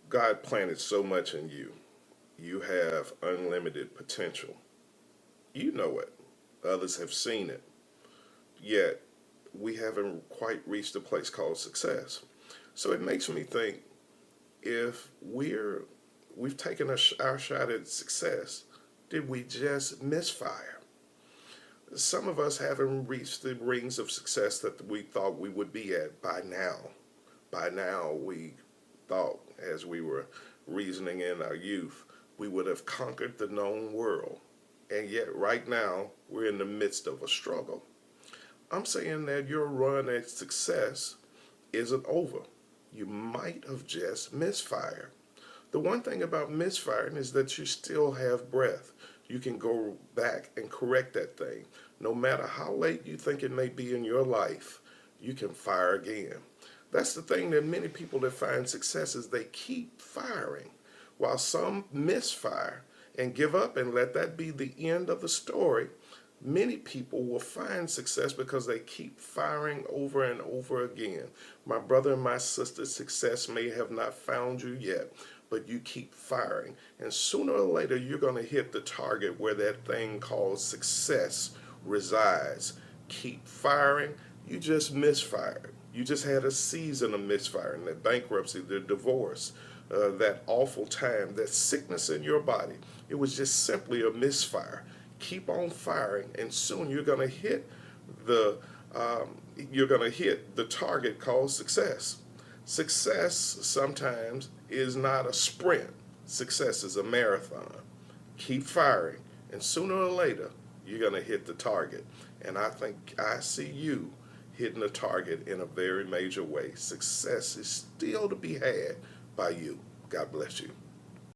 God planted so much in you. You have unlimited potential. You know it. Others have seen it. Yet, we haven't quite reached a place called success. So it makes me think if we've taken our shot at success, did we just misfire? Some of us haven't reached the rings of success that we thought we would be at by now. By now, we thought, as we were reasoning in our youth, we would have conquered the known world. And yet, right now, we're in the midst of a struggle. I'm saying that your run at success isn't over. You might have just misfired. The one thing about misfiring is that you still have breath. You can go back and correct that thing. No matter how late you think it may be in your life, you can fire again. That's the thing that many people that find success is they keep firing, while some misfire and give up and let that be the end of the story. Many people will find success because they keep firing over and over again. My brother and my sister, success may have not found you yet, but you keep firing. And sooner or later, you're going to hit the target where that thing called success resides. Keep firing. You just misfired. You just had a season of misfiring, the bankruptcy, the divorce, that awful time, that sickness in your body. It was just simply a misfire. Keep on firing, and soon the you're going to hit the target called success. Success sometimes is not a sprint. Success is a marathon. Keep firing, and sooner or later you're going to hit the target. And I think I see you hitting the target in a very major way. Success is still to be had by you. God bless you.